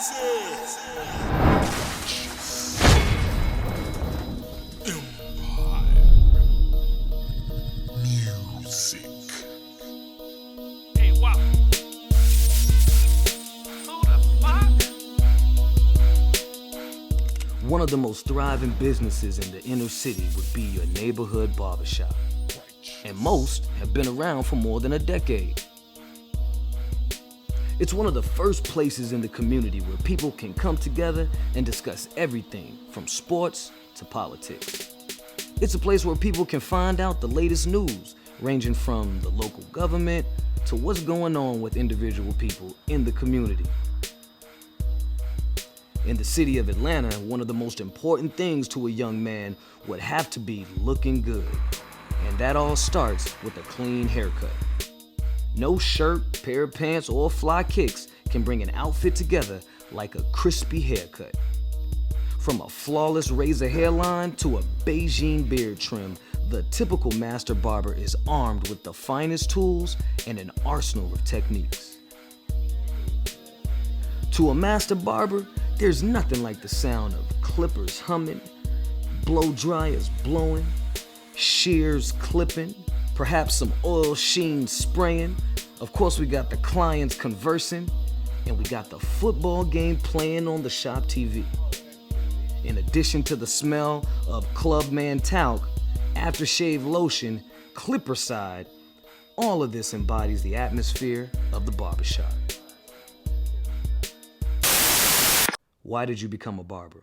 Music. Hey, wow. Who the fuck? One of the most thriving businesses in the inner city would be your neighborhood barbershop. And most have been around for more than a decade. It's one of the first places in the community where people can come together and discuss everything from sports to politics. It's a place where people can find out the latest news, ranging from the local government to what's going on with individual people in the community. In the city of Atlanta, one of the most important things to a young man would have to be looking good. And that all starts with a clean haircut. No shirt, pair of pants, or fly kicks can bring an outfit together like a crispy haircut. From a flawless razor hairline to a Beijing beard trim, the typical master barber is armed with the finest tools and an arsenal of techniques. To a master barber, there's nothing like the sound of clippers humming, blow dryers blowing, shears clipping, perhaps some oil sheen spraying. Of course, we got the clients conversing, and we got the football game playing on the shop TV. In addition to the smell of Clubman talc, aftershave lotion, clipper side, all of this embodies the atmosphere of the barbershop. Why did you become a barber?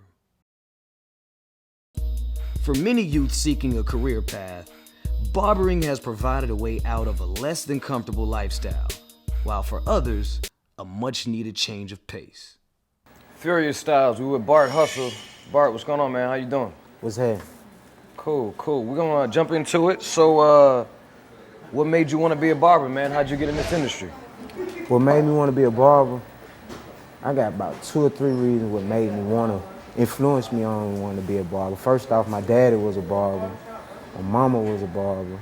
For many youth seeking a career path, barbering has provided a way out of a less than comfortable lifestyle, while for others, a much needed change of pace. Furious Styles, we with Bart Hustle. Bart, what's going on, man? How you doing? What's happening? Cool. We're gonna jump into it. So, what made you want to be a barber, man? How'd you get in this industry? What made me want to be a barber? I got about 2 or 3 reasons what made me want to influence me on wanting to be a barber. First off, my daddy was a barber. My mama was a barber.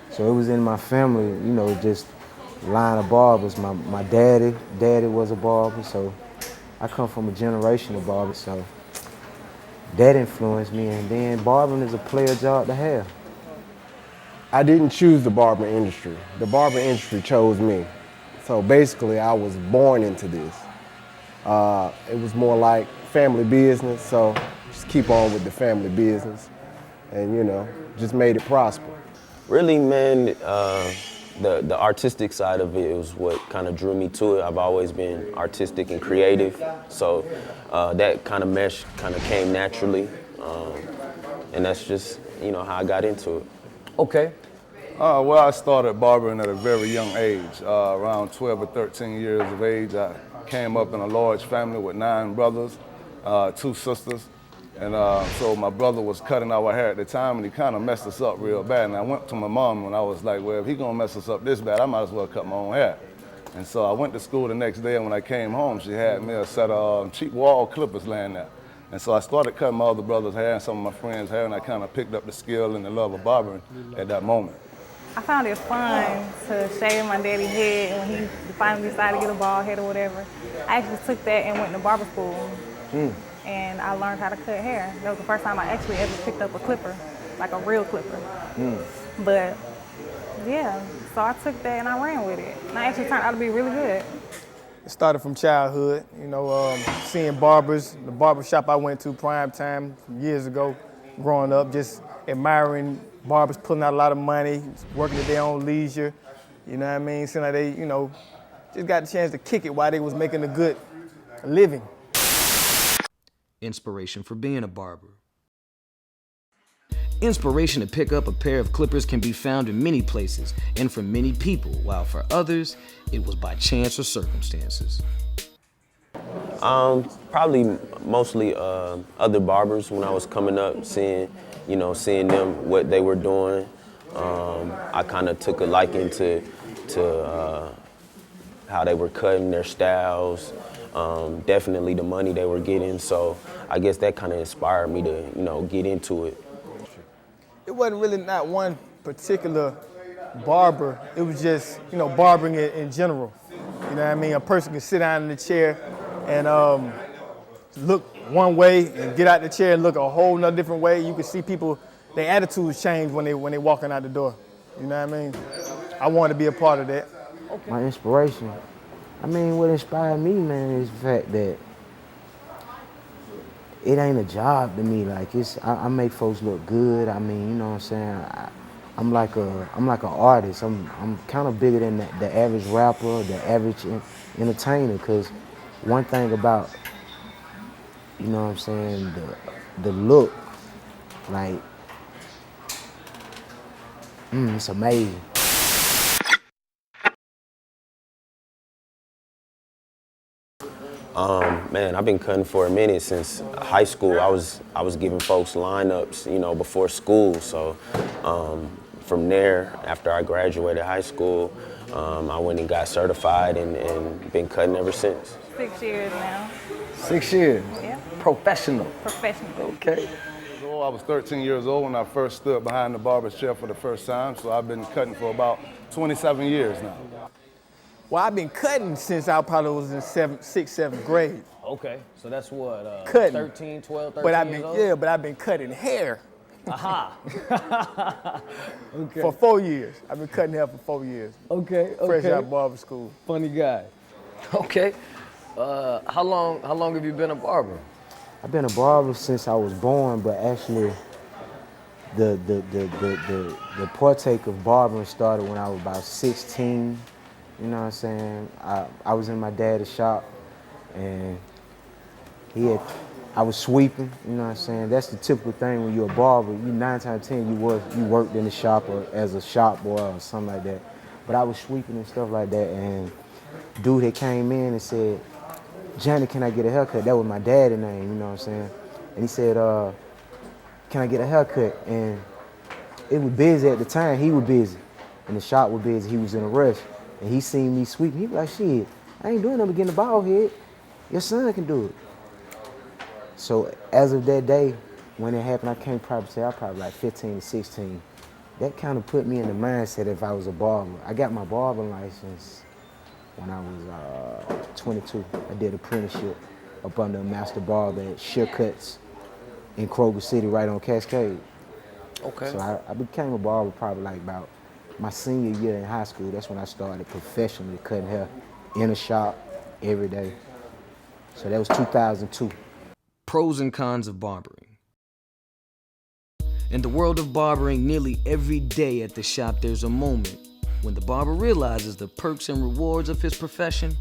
So it was in my family, you know, just line of barbers. My daddy was a barber, so I come from a generation of barbers, so that influenced me. And then barbering is a player job to have. I didn't choose the barber industry. The barber industry chose me. So basically, I was born into this. It was more like family business, so just keep on with the family business and, you know, just made it prosper. Really, man, the artistic side of it was what kind of drew me to it. I've always been artistic and creative, so that kind of mesh kind of came naturally, and that's just, you know, how I got into it. Okay. Well, I started barbering at a very young age, around 12 or 13 years of age. I came up in a large family with 9 brothers, 2 sisters. And so my brother was cutting our hair at the time, and he kind of messed us up real bad. And I went to my mom and I was like, well, if he gonna mess us up this bad, I might as well cut my own hair. And so I went to school the next day, and when I came home, she had me a set of cheap wall clippers laying there. And so I started cutting my other brother's hair and some of my friends' hair, and I kind of picked up the skill and the love of barbering at that moment. I found it fun to shave my daddy's head, and when he finally decided to get a bald head or whatever, I actually took that and went to barber school. And I learned how to cut hair. That was the first time I actually ever picked up a clipper, like a real clipper. But yeah, so I took that and I ran with it. And I actually turned out to be really good. It started from childhood, you know, seeing barbers, the barber shop I went to prime time years ago, growing up, just admiring barbers putting out a lot of money, working at their own leisure, you know what I mean? Seeing like they, you know, just got the chance to kick it while they was making a good living. Inspiration for being a barber. Inspiration to pick up a pair of clippers can be found in many places and from many people, while for others, it was by chance or circumstances. Probably mostly other barbers when I was coming up, seeing them, what they were doing. I kind of took a liking to how they were cutting, their styles, definitely the money they were getting. So I guess that kind of inspired me to, you know, get into it. It wasn't really not one particular barber. It was just, you know, barbering in general. You know what I mean? A person can sit down in the chair and look one way and get out the chair and look a whole nother different way. You can see people, their attitudes change when they walking out the door. You know what I mean? I want to be a part of that. My inspiration, I mean, what inspired me, man, is the fact that it ain't a job to me. Like I make folks look good. I mean, you know what I'm saying? I'm like an artist. I'm kind of bigger than the average rapper, the average entertainer. Cause one thing about, you know what I'm saying, the look, like, it's amazing. Man, I've been cutting for a minute since high school. I was giving folks lineups, you know, before school. So from there, after I graduated high school, I went and got certified and been cutting ever since. 6 years now. 6 years? Yeah. Professional. Professional. Okay. I was 13 years old when I first stood behind the barber's chair for the first time, so I've been cutting for about 27 years now. Well, I've been cutting since I probably was in 6th, 7th grade. Okay, so that's what, Cutting. 13, 12, 13 But years old? but I've been cutting hair. Aha. Okay. For 4 years. I've been cutting hair for 4 years. Okay, Fresh okay. out of barber school. Funny guy. Okay. How long have you been a barber? I've been a barber since I was born, but actually the partake of barbering started when I was about 16. You know what I'm saying? I was in my daddy's shop, and I was sweeping. You know what I'm saying? That's the typical thing when you're a barber. You 9 times 10 you worked in the shop or as a shop boy or something like that. But I was sweeping and stuff like that, and dude had came in and said, "Johnny, can I get a haircut?" That was my daddy's name. You know what I'm saying? And he said, "Can I get a haircut?" And it was busy at the time. He was busy, and the shop was busy. He was in a rush. And he seen me sweeping. He was like, "Shit, I ain't doing nothing but getting the bald head. Your son can do it." So as of that day, when it happened, I can't probably say I was probably like 15 to 16. That kind of put me in the mindset if I was a barber. I got my barber license when I was 22. I did apprenticeship up under a master barber at Cuts in Kroger City, right on Cascade. Okay. So I became a barber probably like about my senior year in high school. That's when I started professionally cutting hair in a shop every day. So that was 2002. Pros and cons of barbering. In the world of barbering, nearly every day at the shop there's a moment when the barber realizes the perks and rewards of his profession,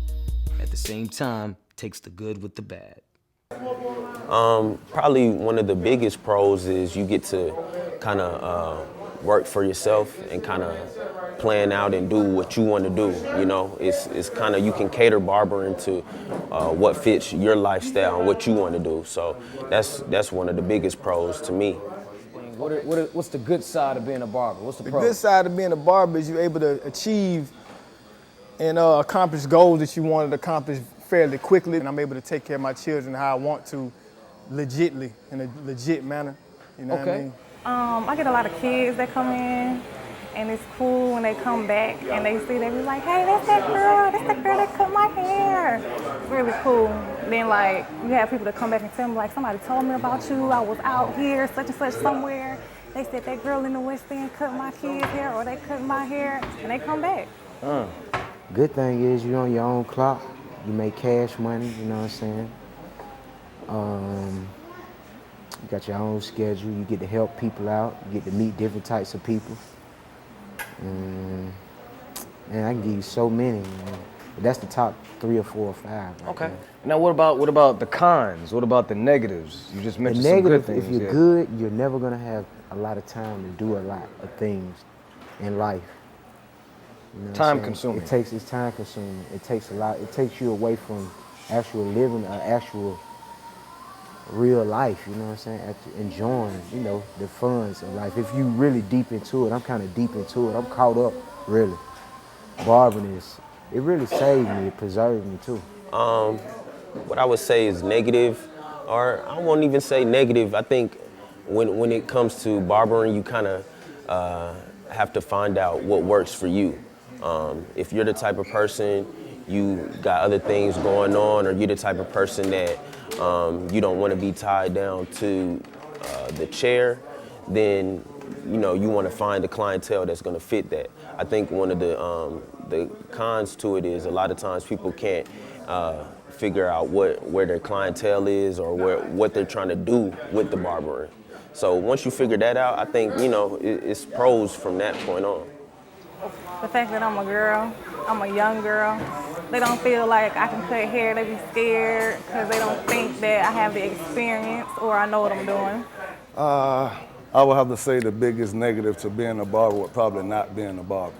at the same time takes the good with the bad. Probably one of the biggest pros is you get to kind of work for yourself and kind of plan out and do what you want to do. You know, it's kind of, you can cater barbering to what fits your lifestyle and what you want to do. So that's one of the biggest pros to me. What's the good side of being a barber? What's the pro? The good side of being a barber is you're able to achieve and accomplish goals that you wanted to accomplish fairly quickly. And I'm able to take care of my children how I want to, legitly, in a legit manner. You know what I mean? I get a lot of kids that come in, and it's cool when they come back and they see, they be like, "Hey, that's that girl that cut my hair." It's really cool. Then like, you have people that come back and tell me like, "Somebody told me about you, I was out here, such and such somewhere. They said that girl in the West End cut my kids' hair, or they cut my hair," and they come back. Good thing is you're on your own clock. You make cash money, you know what I'm saying? You got your own schedule. You get to help people out. You get to meet different types of people. Man, I can give you so many, man. But that's the top 3 or 4 or 5. Right Okay. there. Now what about the cons? What about the negatives? You just The mentioned some good negative, things. if you're yeah. good, you're never gonna have a lot of time to do a lot of things in life. You know what I'm Time saying? consuming. It's time consuming. It takes a lot. It takes you away from actual living, actual real life. You know what I'm saying? Enjoying, you know, the funs of life. If you really deep into it, I'm kind of deep into it. I'm caught up, really. Barbering it really saved me. It preserved me too. What I would say is negative, or I won't even say negative. I think when it comes to barbering, you kind of have to find out what works for you. If you're the type of person, you got other things going on, or you're the type of person that you don't want to be tied down to the chair, then you want to find a clientele that's going to fit that. I think one of the cons to it is a lot of times people can't figure out where their clientele is or what they're trying to do with the barbering. So once you figure that out, I think it's pros from that point on. The fact that I'm a girl, I'm a young girl, they don't feel like I can cut hair. They be scared because they don't think that I have the experience or I know what I'm doing. I would have to say the biggest negative to being a barber would probably not being a barber.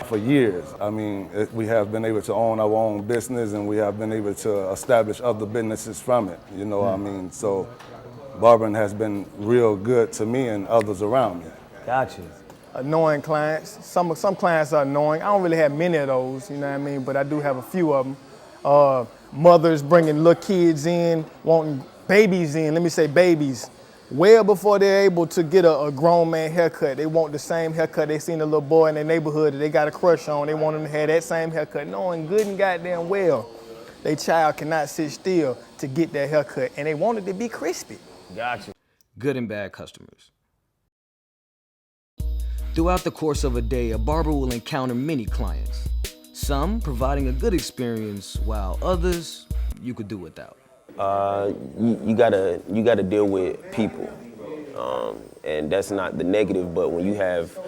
For years, I mean, we have been able to own our own business and we have been able to establish other businesses from it, I mean? So barbering has been real good to me and others around me. Gotcha. Annoying clients. Some clients are annoying. I don't really have many of those, you know what I mean? But I do have a few of them. Mothers bringing little kids in, wanting babies in, let me say babies, well before they're able to get a grown man haircut. They want the same haircut they seen a little boy in their neighborhood that they got a crush on. They want them to have that same haircut, knowing good and goddamn well their child cannot sit still to get that haircut, and they want it to be crispy. Gotcha. Good and bad customers. Throughout the course of a day, a barber will encounter many clients. Some providing a good experience, while others you could do without. You gotta deal with people, and that's not the negative. But when you have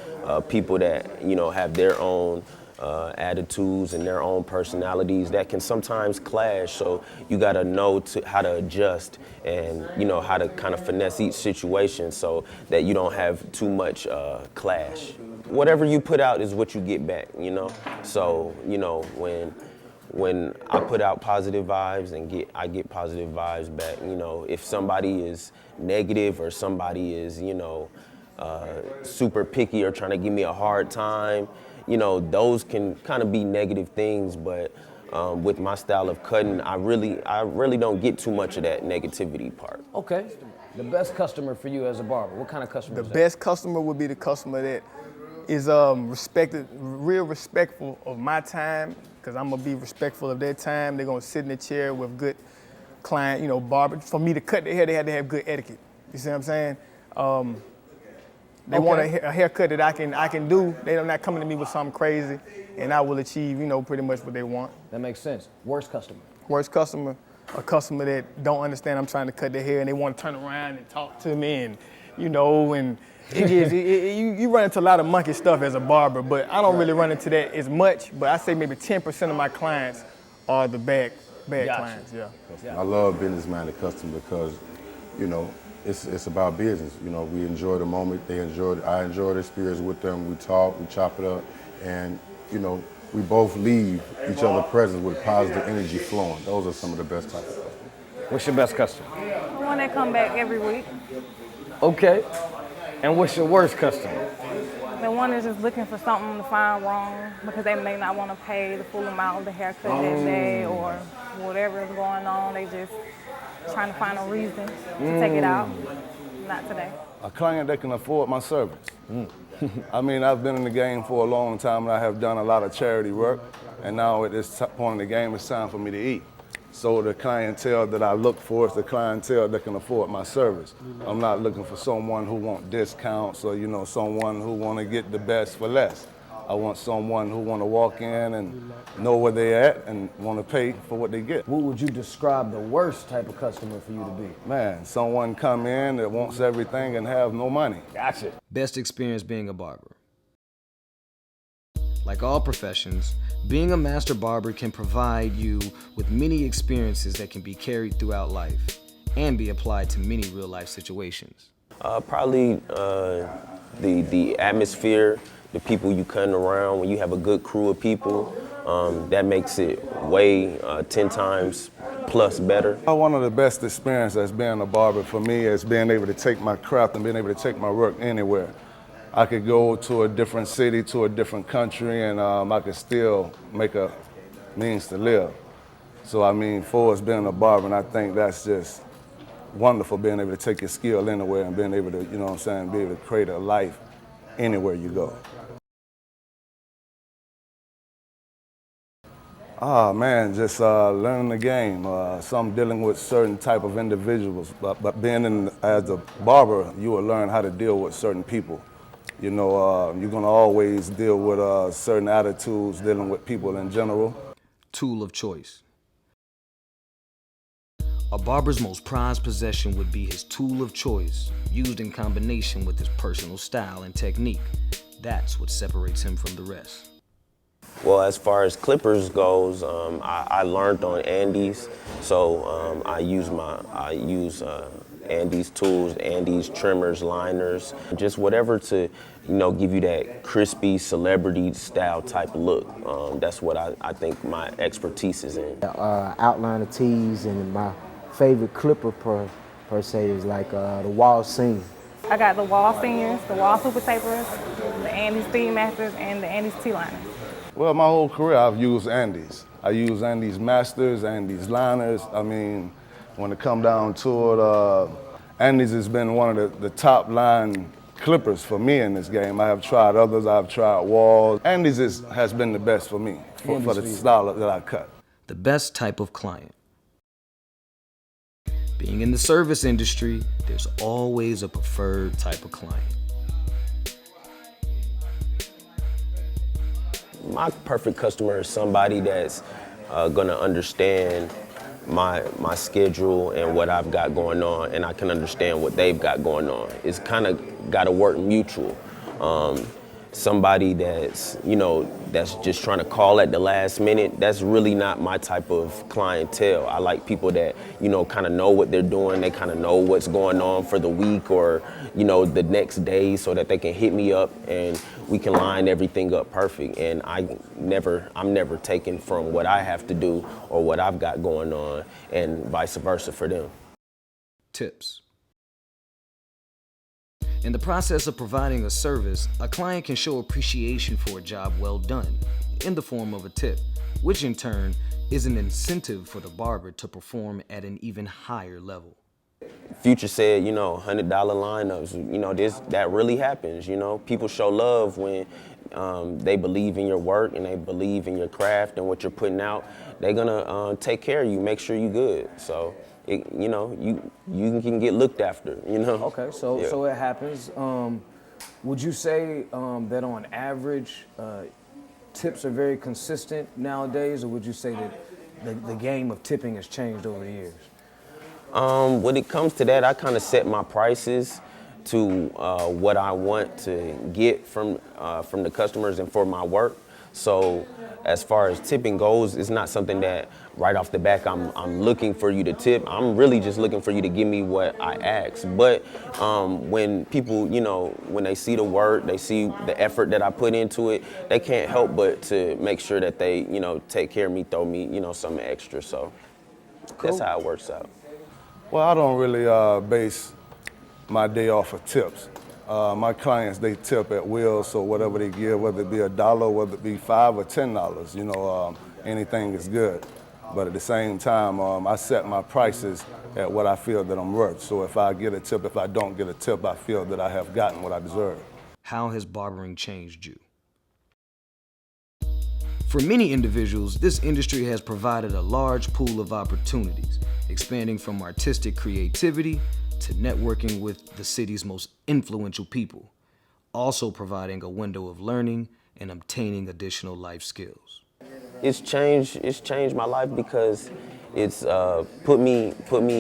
people that have their own attitudes and their own personalities, that can sometimes clash. So you gotta know how to adjust and how to kind of finesse each situation so that you don't have too much clash. Whatever you put out is what you get back. So when I put out positive vibes and I get positive vibes back. If somebody is negative or somebody is super picky or trying to give me a hard time, those can kind of be negative things. But with my style of cutting, I really don't get too much of that negativity part. Okay. The best customer for you as a barber, what kind of customer is that? The best customer would be the customer that is real respectful of my time, because I'm gonna be respectful of their time. They're gonna sit in the chair with good client, barber. For me to cut their hair, they had to have good etiquette. You see what I'm saying? They want a haircut that I can do. They're not coming to me with something crazy, and I will achieve, pretty much what they want. That makes sense. Worst customer? Worst customer, a customer that don't understand I'm trying to cut their hair and they want to turn around and talk to me and, and you run into a lot of monkey stuff as a barber, but I don't really run into that as much, but I say maybe 10% of my clients are the bad clients, yeah. I love business-minded customers because, it's about business. We enjoy the moment, I enjoy the experience with them, we talk, we chop it up, and, we both leave each other's presence with positive energy flowing. Those are some of the best types of customers. What's your best customer? The one that come back every week. Okay. And what's your worst customer? The one is just looking for something to find wrong because they may not want to pay the full amount of the haircut that day or whatever is going on. They just trying to find a reason to take it out. Not today. A client that can afford my service. I mean, I've been in the game for a long time and I have done a lot of charity work, and now at this point in the game, it's time for me to eat. So the clientele that I look for is the clientele that can afford my service. I'm not looking for someone who want discounts or, someone who want to get the best for less. I want someone who want to walk in and know where they're at and want to pay for what they get. What would you describe the worst type of customer for you to be? Man, someone come in that wants everything and have no money. Gotcha. Best experience being a barber. Like all professions, being a master barber can provide you with many experiences that can be carried throughout life and be applied to many real-life situations. Probably the atmosphere, the people you cutting around. When you have a good crew of people, that makes it way 10 times plus better. One of the best experiences as being a barber for me is being able to take my craft and being able to take my work anywhere. I could go to a different city, to a different country, and I could still make a means to live. So I mean, for us being a barber, and I think that's just wonderful, being able to take your skill anywhere and being able to, be able to create a life anywhere you go. Man, just learning the game. Some dealing with certain type of individuals, but being as a barber, you will learn how to deal with certain people. You know, you're gonna always deal with certain attitudes, dealing with people in general. Tool of choice. A barber's most prized possession would be his tool of choice, used in combination with his personal style and technique. That's what separates him from the rest. Well, as far as clippers goes, I learned on Andes, so I use Andes tools, Andes trimmers, liners, just whatever to, give you that crispy celebrity style type look. That's what I think my expertise is in. Outline of tees, and my favorite clipper per se is like the Wall Senior. I got the Wall Seniors, the Wall Super Tapers, the Andes Speed Masters, and the Andes T-Liners. Well, my whole career I've used Andes. I use Andes Masters, Andes Liners. I mean, when it come down to it, Andes has been one of the top line clippers for me in this game. I have tried others, I've tried Walls. Andes has been the best for me, for the style that I cut. The best type of client. Being in the service industry, there's always a preferred type of client. My perfect customer is somebody that's gonna understand my schedule and what I've got going on, and I can understand what they've got going on. It's kind of got to work mutual. Somebody that's, that's just trying to call at the last minute, that's really not my type of clientele. I like people that, kind of know what they're doing. They kind of know what's going on for the week or, the next day, so that they can hit me up and we can line everything up perfect. And I'm never taken from what I have to do or what I've got going on, and vice versa for them. Tips. In the process of providing a service, a client can show appreciation for a job well done in the form of a tip, which in turn is an incentive for the barber to perform at an even higher level. Future said, $100 lineups, that really happens, People show love when they believe in your work and they believe in your craft and what you're putting out. They're gonna take care of you, make sure you're good. So, you can get looked after, Okay, so Yeah. so it happens. Would you say that on average, tips are very consistent nowadays, or would you say that the game of tipping has changed over the years? When it comes to that, I kind of set my prices to what I want to get from the customers and for my work. So as far as tipping goes, it's not something that right off the back I'm looking for you to tip. I'm really just looking for you to give me what I ask. But when people, when they see the work, they see the effort that I put into it, they can't help but to make sure that they, take care of me, throw me, something extra. So That's how it works out. Well, I don't really base my day off of tips. My clients, they tip at will, so whatever they give, whether it be $1, whether it be $5 or $10, anything is good. But at the same time, I set my prices at what I feel that I'm worth. So if I get a tip, if I don't get a tip, I feel that I have gotten what I deserve. How has barbering changed you? For many individuals, this industry has provided a large pool of opportunities, expanding from artistic creativity to networking with the city's most influential people, also providing a window of learning and obtaining additional life skills. It's changed my life because it's put me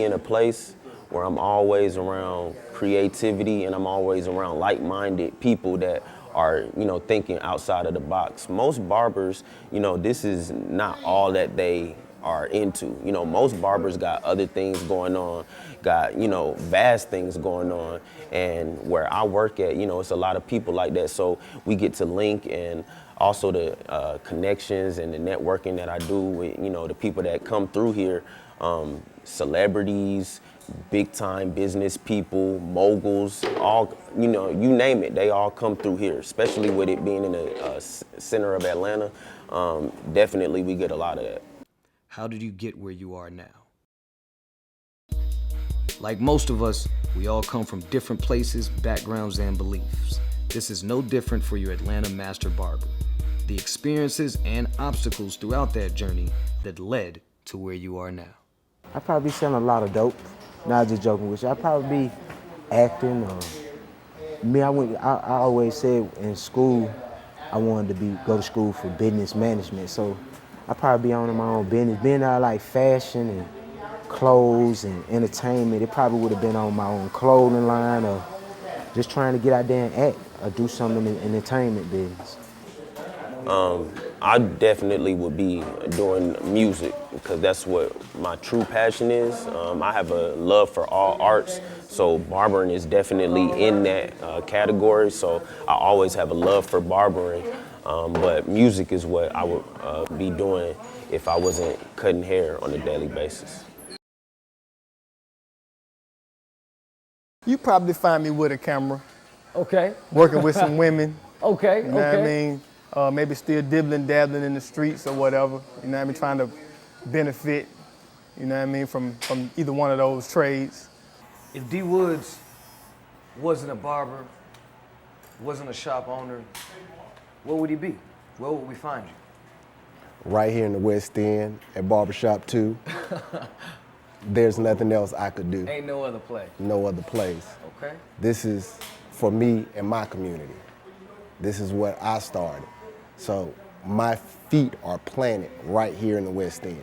in a place where I'm always around creativity and I'm always around like-minded people that are, thinking outside of the box. Most barbers, this is not all that they are into. Most barbers got other things going on, got, vast things going on. And where I work at, it's a lot of people like that. So we get to link, and also the connections and the networking that I do with, the people that come through here, celebrities, big time business people, moguls, all, you name it, they all come through here, especially with it being in the center of Atlanta. Definitely we get a lot of that. How did you get where you are now? Like most of us, we all come from different places, backgrounds, and beliefs. This is no different for your Atlanta master barber. the experiences and obstacles throughout that journey that led to where you are now. I'd probably be selling a lot of dope. Not just joking with you. I'd probably be acting or I always said in school I wanted to go to school for business management. So I'd probably be owning my own business. Being that I like fashion and clothes and entertainment, it probably would have been on my own clothing line or just trying to get out there and act or do something in the entertainment business. I definitely would be doing music because that's what my true passion is. I have a love for all arts, so barbering is definitely in that category. So I always have a love for barbering, but music is what I would be doing if I wasn't cutting hair on a daily basis. You probably find me with a camera, Okay. working with some women. Okay. You know what I mean? Maybe still dibbling, dabbling in the streets or whatever. You know what I mean? Trying to benefit, you know what I mean, from either one of those trades. If D Woods wasn't a barber, wasn't a shop owner, what would he be? Where would we find you? Right here in the West End at Barbershop 2. There's nothing else I could do. Ain't no other place. No other place. Okay. This is for me and my community. This is what I started. So my feet are planted right here in the West End.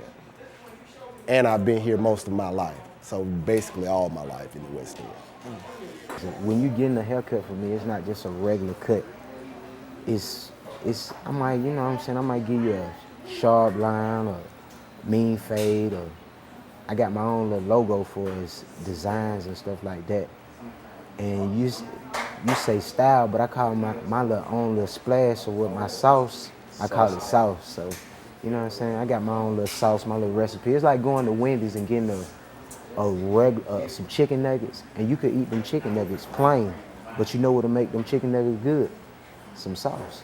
And I've been here most of my life. So basically all my life in the West End. When you getting a haircut for me, it's not just a regular cut. I might, you know what I'm saying, I might give you a sharp line or mean fade or I got my own little logo for his designs and stuff like that. And you say style, but I call my little own little splash or with my sauce, I call it sauce. So, you know what I'm saying? I got my own little sauce, my little recipe. It's like going to Wendy's and getting some chicken nuggets, and you could eat them chicken nuggets plain, but you know what to make them chicken nuggets good? Some sauce.